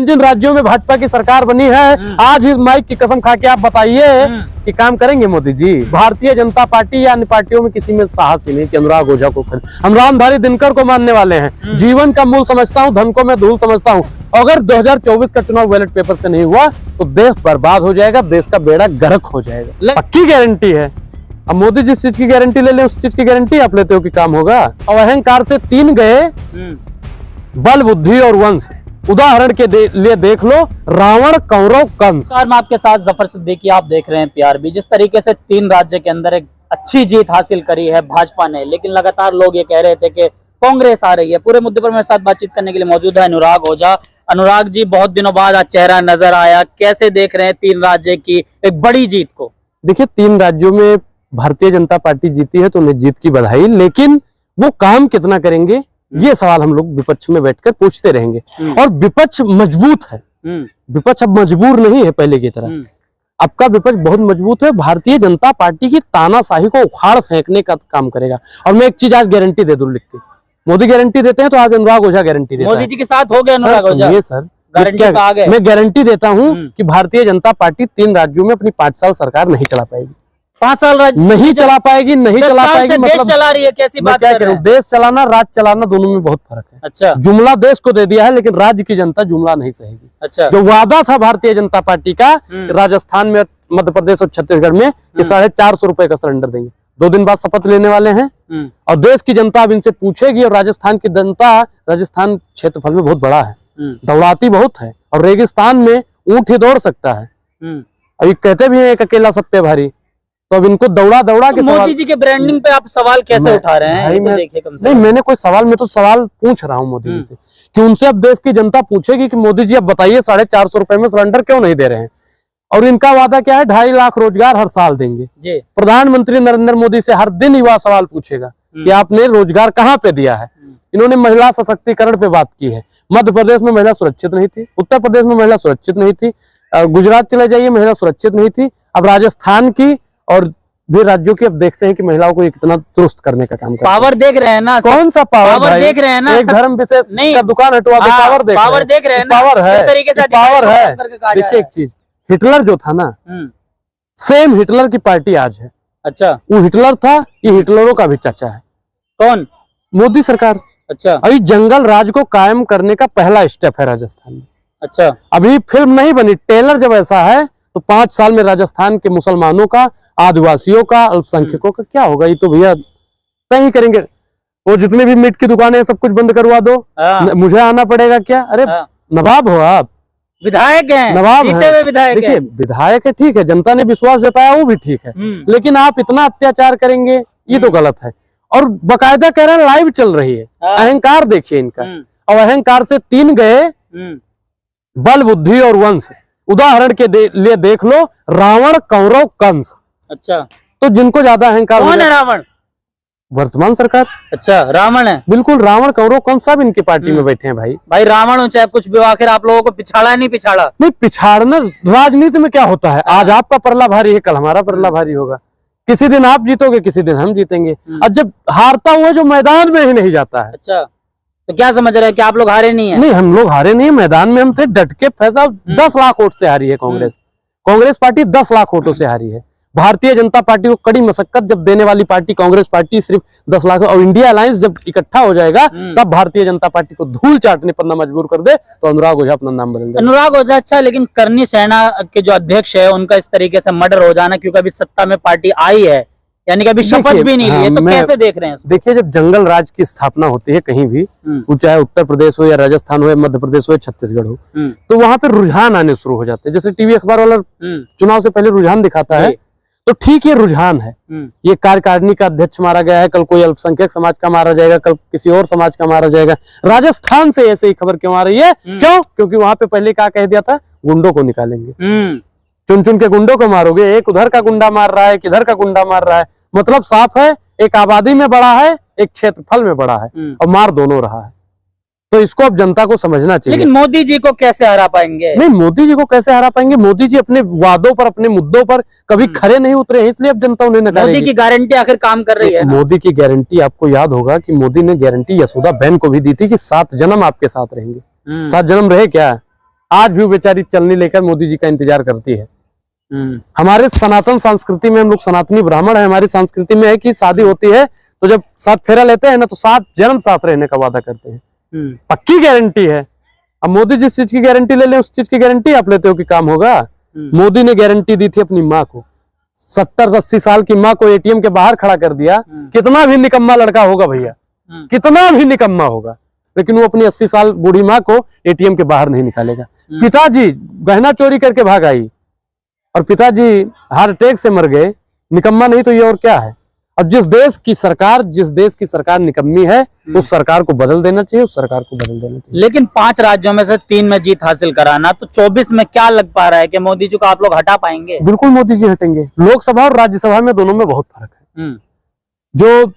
जिन राज्यों में भाजपा की सरकार बनी है, आज इस माइक की कसम खा के आप बताइए कि काम करेंगे मोदी जी। भारतीय जनता पार्टी या अन्य पार्टियों में किसी में साहस ही नहीं कि अनुराग ओझा को हम रामधारी दिनकर को मानने वाले हैं। जीवन का मूल समझता हूँ, धन को मैं धूल समझता हूँ। अगर 2024 का चुनाव बैलेट पेपर से नहीं हुआ तो देश बर्बाद हो जाएगा, देश का बेड़ा गर्क हो जाएगा, पक्की गारंटी है। अब मोदी जिस चीज की गारंटी ले ले उस चीज की गारंटी आप लेते हो कि काम होगा। और अहंकार से 3 गए, बल बुद्धि और वंश। उदाहरण के लिए देख लो रावण, कौरव, कंस। मैं आपके साथ जफर सिद्दीकी, आप देख रहे हैं पीआरबी। जिस तरीके से 3 राज्य के अंदर एक अच्छी जीत हासिल करी है भाजपा ने, लेकिन लगातार लोग ये कह रहे थे कि कांग्रेस आ रही है। पूरे मुद्दे पर मेरे साथ बातचीत करने के लिए मौजूद है अनुराग ओझा। अनुराग जी, बहुत दिनों बाद आज चेहरा नजर आया, कैसे देख रहे हैं 3 राज्य की एक बड़ी जीत को? देखिए, 3 राज्यों में भारतीय जनता पार्टी जीती है तो उन्हें जीत की बधाई, लेकिन वो काम कितना करेंगे ये सवाल हम लोग विपक्ष में बैठकर पूछते रहेंगे। और विपक्ष मजबूत है, विपक्ष अब मजबूर नहीं है पहले की तरह। अब का विपक्ष बहुत मजबूत है, भारतीय जनता पार्टी की तानाशाही को उखाड़ फेंकने का काम करेगा। और मैं एक चीज आज गारंटी दे दूं लिख के, मोदी गारंटी देते हैं तो आज अनुराग ओझा गारंटी देता है। मोदी जी के साथ हो गया अनुराग ओझा। ये सर गारंटी आ गए। मैं गारंटी देता हूं कि भारतीय जनता पार्टी 3 राज्यों में अपनी 5 साल सरकार नहीं चला पाएगी। 5 साल नहीं चला पाएगी, नहीं चला पाएगी। देश मतलब चला रही है, कैसी बात कर रहे हैं? देश चलाना, राज्य चलाना, दोनों में बहुत फर्क है। अच्छा, जुमला देश को दे दिया है, लेकिन राज्य की जनता जुमला नहीं सहेगी। अच्छा, जो वादा था भारतीय जनता पार्टी का राजस्थान में, मध्य प्रदेश और छत्तीसगढ़ में कि 450 रुपए का सिलेंडर देंगे, 2 दिन बाद शपथ लेने वाले हैं। और देश की जनता अब इनसे पूछेगी। और राजस्थान की जनता, राजस्थान क्षेत्रफल में बहुत बड़ा है, दौड़ाती बहुत है, और रेगिस्तान में ऊंट ही दौड़ सकता है। अभी कहते भी हैं एक अकेला सब पे भारी, तो अब इनको दौड़ा के मोदी जी के ब्रांडिंग पे आप सवाल कैसे उठा रहे हैं? तो देखिए, नहीं मैंने कोई सवाल, मैं तो सवाल पूछ रहा हूँ मोदी जी से कि उनसे अब देश की जनता पूछेगी कि मोदी जी अब बताइए 450 रुपए में सिलेंडर क्यों नहीं दे रहे हैं? और इनका वादा क्या है? 2.5 लाख रोजगार हर साल देंगे। प्रधानमंत्री नरेंद्र मोदी से हर दिन युवा सवाल पूछेगा कि आपने रोजगार कहाँ पे दिया है। इन्होंने महिला सशक्तिकरण पे बात की है। मध्य प्रदेश में महिला सुरक्षित नहीं थी, उत्तर प्रदेश में महिला सुरक्षित नहीं थी, गुजरात चले जाइए महिला सुरक्षित नहीं थी। अब राजस्थान की और भी राज्यों की अब देखते हैं कि महिलाओं को कितना दुरुस्त करने का काम करते हैं। पावर देख रहे हैं ना? कौन सा पावर देख रहे हैं ना? एक धर्म विशेष का दुकान हटवा दे, पावर देख रहे हैं ना? पावर है, तरीके से पावर है। देखिए एक चीज, हिटलर जो था ना, सेम हिटलर की पार्टी आज है। अच्छा, वो हिटलर था, ये हिटलरों का भी चाचा है। कौन? मोदी सरकार। अच्छा, अभी जंगल राज को कायम करने का पहला स्टेप है राजस्थान में। अच्छा, अभी फिल्म नहीं बनी, टेलर जब ऐसा है तो 5 साल में राजस्थान के मुसलमानों का, आदिवासियों का, अल्पसंख्यकों का क्या होगा? ये तो भैया तय ही करेंगे। वो जितनी भी मीट की दुकानें सब कुछ बंद करवा दो, मुझे आना पड़ेगा क्या? अरे नवाब हो आप, विधायक हैं, नवाब हैं। विधायक देखिए विधायक है, ठीक है, जनता ने विश्वास जताया वो भी ठीक है, लेकिन आप इतना अत्याचार करेंगे ये तो गलत है। और बकायदा कह रहे हैं लाइव चल रही है। अहंकार देखिए इनका। और अहंकार से 3 गए, बल बुद्धि और वंश। उदाहरण के लिए देख लो रावण, कौरव, कंस। अच्छा, तो जिनको ज्यादा अहंकार, कौन है रावण? वर्तमान सरकार। अच्छा, रावण है, बिल्कुल रावण, कौरव, कंस सब इनकी पार्टी में बैठे हैं। भाई रावण हो चाहे कुछ भी, आखिर आप लोगों को पिछाड़ा नहीं पिछाड़ा? नहीं, पिछाड़ना राजनीति में क्या होता है? आज आपका परला भारी है, कल हमारा परला भारी होगा। किसी दिन आप जीतोगे, किसी दिन हम जीतेंगे। और जब हारता हुआ जो मैदान में ही नहीं जाता है। अच्छा, तो क्या समझ रहे हैं कि आप लोग हारे नहीं है? नहीं, हम लोग हारे नहीं, मैदान में हम थे डट के। फैसला 10 लाख वोट से हारी है कांग्रेस पार्टी 10 लाख वोटों से हारी है। भारतीय जनता पार्टी को कड़ी मशक्कत जब देने वाली पार्टी कांग्रेस पार्टी सिर्फ 10 लाख, और इंडिया अलायंस जब इकट्ठा हो जाएगा तब भारतीय जनता पार्टी को धूल चाटने पर न मजबूर कर दे तो अनुराग ओझा अपना नाम बदल दे। अनुराग ओझा, अच्छा, लेकिन करनी सेना के जो अध्यक्ष है उनका इस तरीके से मर्डर हो जाना, क्योंकि अभी सत्ता में पार्टी आई है, यानी कि अभी शपथ भी नहीं ली है, तो कैसे देख रहे हैं? देखिए, जब जंगल राज की स्थापना होती है कहीं भी, चाहे उत्तर प्रदेश हो या राजस्थान हो या मध्य प्रदेश हो या छत्तीसगढ़ हो, तो वहां पे रुझान आने शुरू हो जाते हैं। जैसे टीवी अखबार वाला चुनाव से पहले रुझान दिखाता है, तो ठीक ये रुझान है। ये कार्यकारिणी का अध्यक्ष मारा गया है, कल कोई अल्पसंख्यक समाज का मारा जाएगा, कल किसी और समाज का मारा जाएगा। राजस्थान से ऐसे ही खबर क्यों आ रही है? क्यों? क्योंकि वहां पे पहले क्या कह दिया था, गुंडों को निकालेंगे, चुन चुन के गुंडों को मारोगे। एक उधर का गुंडा मार रहा है, एक इधर का गुंडा मार रहा है। मतलब साफ है, एक आबादी में बड़ा है, एक क्षेत्रफल में बड़ा है, और मार दोनों रहा है। तो इसको अब जनता को समझना चाहिए। लेकिन मोदी जी को कैसे हरा पाएंगे? नहीं, मोदी जी को कैसे हरा पाएंगे? मोदी जी अपने वादों पर, अपने मुद्दों पर कभी खरे नहीं उतरे हैं, इसलिए अब जनता उन्हें नकारेगी। मोदी की गारंटी आखिर काम कर रही है। मोदी की गारंटी, आपको याद होगा कि मोदी ने गारंटी यशोदा बहन को भी दी थी कि 7 जन्म आपके साथ रहेंगे। 7 जन्म रहे क्या? आज भी वो बेचारी चलनी लेकर मोदी जी का इंतजार करती है। हमारे सनातन संस्कृति में, हम लोग सनातनी ब्राह्मण है, हमारी संस्कृति में है कि शादी होती है तो जब 7 फेरा लेते हैं ना तो 7 जन्म साथ रहने का वादा करते हैं। पक्की गारंटी है। अब मोदी जिस चीज की गारंटी ले ले उस चीज की गारंटी आप लेते हो कि काम होगा। मोदी ने गारंटी दी थी अपनी माँ को, 70-80 साल की माँ को एटीएम के बाहर खड़ा कर दिया। कितना भी निकम्मा लड़का होगा भैया, कितना भी निकम्मा होगा, लेकिन वो अपनी 80 साल बूढ़ी माँ को एटीएम के बाहर नहीं निकालेगा। पिताजी गहना चोरी करके भाग आई और पिताजी हार्ट अटैक से मर गए, निकम्मा नहीं तो ये और क्या है। अब जिस देश की सरकार निकम्मी है उस सरकार को बदल देना चाहिए, उस सरकार को बदल देना चाहिए। लेकिन 5 राज्यों में से 3 में जीत हासिल कराना, तो 24 में क्या लग पा रहा है कि मोदी जी को आप लोग हटा पाएंगे? बिल्कुल मोदी जी हटेंगे। लोकसभा और राज्यसभा में दोनों में बहुत फर्क है। जो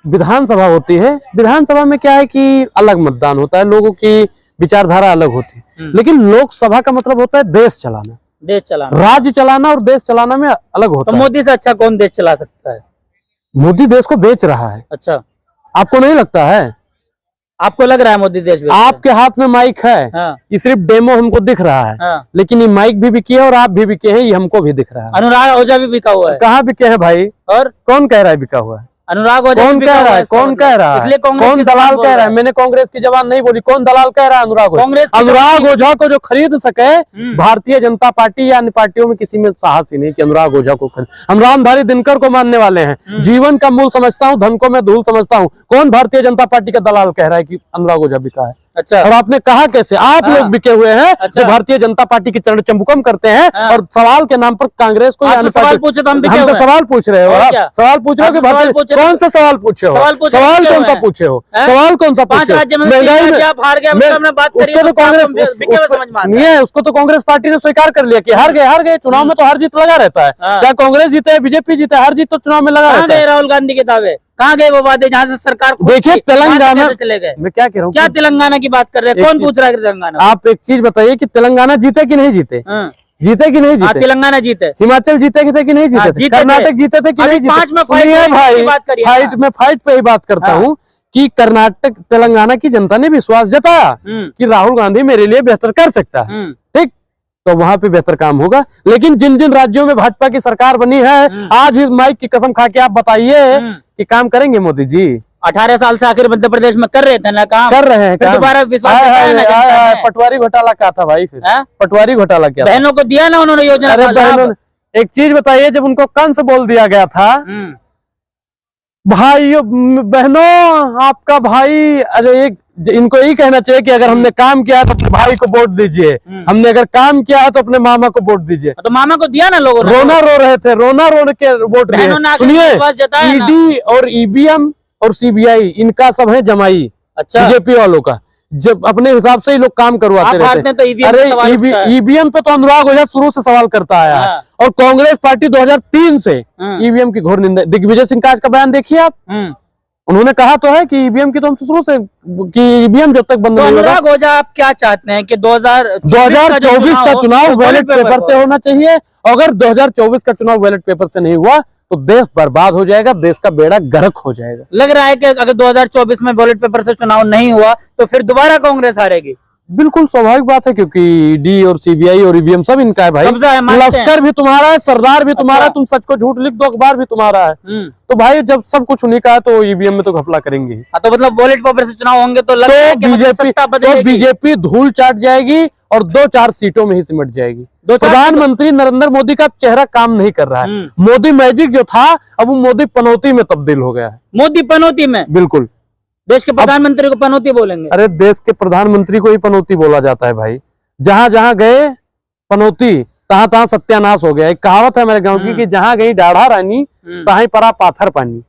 विधानसभा होती है, विधानसभा में क्या है कि अलग मतदान होता है, लोगों की विचारधारा अलग होती है, लेकिन लोकसभा का मतलब होता है देश चलाना, राज्य चलाना, और देश चलाना में अलग होता है। तो मोदी से अच्छा कौन देश चला सकता है? मोदी देश को बेच रहा है। अच्छा, आपको नहीं लगता है? आपको लग रहा है मोदी देश बेच रहा है? आपके हाथ में माइक है, हाँ। ये सिर्फ डेमो हमको दिख रहा है, हाँ। लेकिन ये माइक भी बिके है और आप भी बिके हैं, ये हमको भी दिख रहा है। अनुराग ओझा भी बिका हुआ है। कहाँ बिके हैं भाई? और कौन कह रहा है बिका हुआ है? अनुराग ओझा कौन भी कह बिका रहा हुआ है? है, इसका कौन मतलब। कह रहा इसलिए है? कांग्रेस कौन की दलाल जबान बोल कह रहा रहा है? है। मैंने कांग्रेस की जबान नहीं बोली। कौन दलाल कह रहा है? अनुराग कांग्रेस की अनुराग ओझा को जो खरीद सके भारतीय जनता पार्टी या अन्य पार्टियों में किसी में साहस ही नहीं कि अनुराग ओझा को खरीद। हम रामधारी दिनकर को मानने वाले हैं, जीवन का मूल समझता हूँ, धन को मैं धूल समझता हूँ। कौन भारतीय जनता पार्टी का दलाल कह रहा है कि अनुराग ओझा बिका है? अच्छा, और आपने कहा कैसे? आप हाँ। लोग बिके हुए हैं। अच्छा। जो भारतीय जनता पार्टी की चरण चंबुकम करते हैं, हाँ। और सवाल के नाम पर कांग्रेस को या आप अन्य तो सवाल पार्टी- पूछे तो हम बिके हम हुए तो हैं। सवाल पूछ रहे हो। और आप क्या? सवाल पूछ रहे हो कि आप तो सवाल भारतीय पूछ रहे हो। कौन सा सवाल पूछे हो? सवाल पूछे सवाल बिके कौन हुए सा हैं। पूछे हो? हैं? सवाल कौन सा 5 पूछे हो? राज्य में से 3 महंगाई में- राज्य आप हार गए, उसका हमने बात करी, उसको तो कांग्रेस बिके हुए समझ में आता है। नहीं है, उसको तो कांग्रेस पार्टी ने स्वीकार कर लिया कि हार गए। चुनाव में तो हार जीत लगा रहता है, हाँ। चाहे कांग्रेस जीते बीजेपी जीते, हार जीत तो चुनाव में लगा कहाँ रहता गए है। राहुल गांधी के दावे? कहाँ गए वो वादे जहाँ से सरकार खुद देखिए थी? वहाँ से तेलंगाना, कैसे चले गए? मैं क्या कह रहा हूँ, क्या तेलंगाना की बात कर रहे हैं? एक कौन चीज- पूछ रहा है तेलंगाना? आप एक चीज बताइए कि तेलंगाना जीते कि नहीं जीते? हाँ। जीते कि नहीं हाँ, जीते? तेलंगाना जीते। हिमाचल जीते कि नहीं हाँ, जीते थे? जीते थे। कर्नाटक जीते थे कि अभी नहीं जीते? 5 में फाइट सुनिए हुई, भाई, इसकी बात करिए। फाइट में फाइट पे ही बात करता हाँ। हूँ कि कर्नाटक तेलंगाना की जनता ने विश्वास जताया कि राहुल गांधी मेरे लिए बेहतर कर सकता है, ठीक, तो वहां पे बेहतर काम होगा। लेकिन जिन जिन राज्यों में भाजपा की सरकार बनी है, आज इस माइक की कसम खा के आप बताइए कि काम करेंगे मोदी जी? 18 साल से आखिर मध्य प्रदेश में कर रहे थे ना काम? कर रहे हैं फिर काम। दोबारा विश्वास जताया ना जनता ने। पटवारी घोटाला क्या था भाई? फिर हाँ? पटवारी घोटाला क्या था? बहनों को दिया ना उन्होंने योजना अरे का लाभ? बहनों, एक चीज बताइए, जब उनको कंस बोल दिया गया था, भाइयों बहनों आपका भाई, अरे एक इनको यही कहना चाहिए कि अगर हमने काम किया है तो अपने भाई को वोट दीजिए, हमने अगर काम किया है तो अपने मामा को वोट दीजिए। तो मामा को दिया ना लोगों ने। रोना रो रहे थे, रोना रो के वोट दिए। बहनों ने आके सुनिए, विश्वास जताया ना। ईडी और ईवीएम और सीबीआई इनका सब है जमाई, अच्छा, बीजेपी वालों का। जब अपने हिसाब से ही लोग काम करवाते आप रहते हारते हैं तो ईवीएम पे सवाल अरे उठता है। ईवीएम पे तो अनुराग ओझा शुरू से सवाल करता आया है, हाँ। और कांग्रेस पार्टी 2003 से ईवीएम की घोर निंदा। दिग्विजय सिंह का आज का बयान देखिए आप, उन्होंने कहा तो है कि ईवीएम की तो हम शुरू से कि ईवीएम जब तक बंद तो नहीं होगा। अनुराग ओझा आप क्या चाहते हैं कि 2024 का चुनाव बैलेट पेपर से होना चाहिए। अगर 2024 का चुनाव बैलेट पेपर से नहीं हुआ तो देश बर्बाद हो जाएगा, देश का बेड़ा गर्क हो जाएगा। लग रहा है कि अगर 2024 में बैलेट पेपर से चुनाव नहीं हुआ तो फिर दोबारा कांग्रेस हारेगी। बिल्कुल स्वाभाविक बात है, क्योंकि ईडी और सीबीआई और ईवीएम सब इनका है भाई। कब्जा है, मानते हैं। लश्कर भी तुम्हारा है, सरदार भी तुम्हारा है, अच्छा। तुम सच को झूठ लिख दो, अखबार भी तुम्हारा है। तो भाई जब सब कुछ उन्हीं का है तो ईवीएम में तो घपला करेंगे। तो मतलब बैलेट पेपर से चुनाव होंगे तो लग रहा है कि मतलब सत्ता बदलेगी। बीजेपी धूल चाट जाएगी और 2-4 सीटों में ही सिमट जाएगी। प्रधानमंत्री नरेंद्र मोदी का चेहरा काम नहीं कर रहा है। मोदी मैजिक जो था अब वो मोदी पनौती में तब्दील हो गया है। मोदी पनौती में? बिल्कुल। देश के प्रधानमंत्री को पनौती बोलेंगे? अरे देश के प्रधानमंत्री को ही पनौती बोला जाता है भाई। जहां जहां गए पनौती, तहां तहां सत्यानाश हो गया। एक कहावत है मेरे गांव की कि जहां गई डाढ़ा रानी तहां परा पाथर पानी।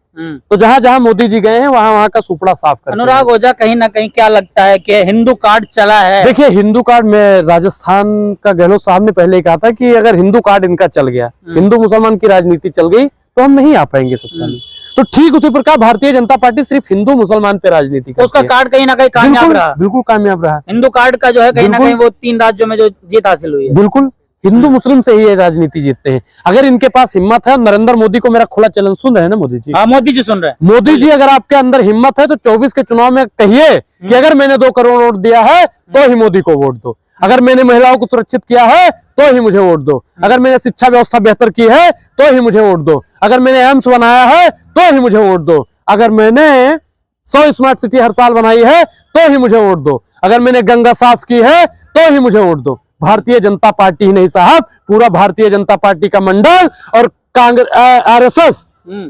तो जहां जहां मोदी जी गए हैं वहां वहां का सुपड़ा साफ करते हैं। अनुराग ओझा कहीं ना कहीं क्या लगता है कि हिंदू कार्ड चला है? देखिए हिंदू कार्ड में राजस्थान का गहलोत साहब ने पहले ही कहा था कि अगर हिंदू कार्ड इनका चल गया, हिंदू मुसलमान की राजनीति चल गई तो हम नहीं आ पाएंगे सत्ता में। तो ठीक उसी प्रकार भारतीय जनता पार्टी सिर्फ हिंदू मुसलमान पे राजनीति करती है। उसका कार्ड कहीं ना कहीं कामयाब रहा। बिल्कुल कामयाब रहा। हिंदू कार्ड का जो है कहीं ना कहीं वो 3 राज्यों में जो जीत हासिल हुई है। बिल्कुल हिंदू मुस्लिम से ही ये राजनीति जीतते हैं। अगर इनके पास हिम्मत है, नरेंद्र मोदी को मेरा खुला चैलेंज सुन रहे हैं ना मोदी जी? हाँ, मोदी जी सुन रहे हैं। मोदी जी अगर आपके अंदर हिम्मत है तो 24 के चुनाव में कहिए कि अगर मैंने 2 करोड़ वोट दिया है तो ही मोदी को वोट दो। अगर मैंने महिलाओं को सुरक्षित किया है तो ही मुझे वोट दो, अगर मैंने शिक्षा व्यवस्था बेहतर की है तो ही मुझे वोट दो, अगर मैंने एम्स बनाया है तो ही मुझे वोट दो, अगर मैंने 100 स्मार्ट सिटी हर साल बनाई है तो ही मुझे वोट दो, अगर मैंने गंगा साफ की है तो ही मुझे वोट दो। भारतीय जनता पार्टी ही नहीं साहब, पूरा भारतीय जनता पार्टी का मंडल और कांग्रेस RSS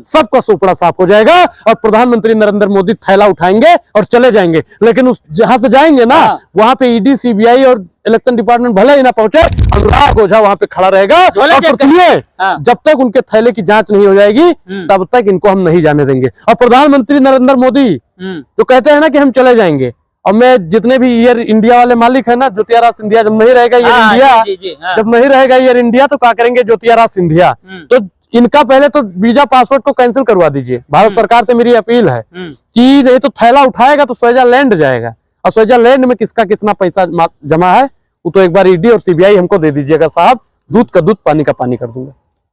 सबका सुपड़ा साफ हो जाएगा और प्रधानमंत्री नरेंद्र मोदी थैला उठाएंगे और चले जाएंगे। लेकिन उस जहां से जाएंगे ना, वहां पे ED CBI और इलेक्शन डिपार्टमेंट भले ही ना पहुंचे, अनुराग ओझा वहां पे खड़ा रहेगा और सुनिए, जब तक उनके थैले की जांच नहीं हो जाएगी तब तक इनको हम नहीं जाने देंगे। और प्रधानमंत्री नरेंद्र मोदी जो कहते हैं ना कि हम चले जाएंगे, और मैं जितने भी एयर इंडिया वाले मालिक है ना, ज्योतिरादित्य सिंधिया, जब नहीं रहेगा एयर इंडिया, जब नहीं रहेगा एयर इंडिया तो क्या करेंगे ज्योतिरादित्य सिंधिया, तो इनका पहले तो वीजा पासपोर्ट को कैंसिल करवा दीजिए। भारत सरकार से मेरी अपील है कि नहीं तो थैला उठाएगा तो स्विट्जरलैंड जाएगा, और स्विट्जरलैंड में किसका कितना पैसा जमा है वो तो एक बार ED और CBI हमको दे दीजिएगा साहब, दूध का दूध पानी का पानी कर दूंगा।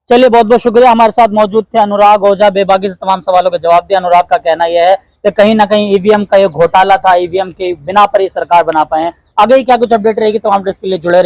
चलिए, बहुत बहुत शुक्रिया। हमारे साथ मौजूद थे अनुराग ओझा, बेबाकी से तमाम सवालों के जवाब दिया। अनुराग का कहना यह है कि कहीं ना कहीं EVM का ये घोटाला था, EVM के बिना पर ही सरकार बना पाए। आगे क्या कुछ अपडेट रहेगी तमाम अपडेट्स के लिए जुड़े रहिए।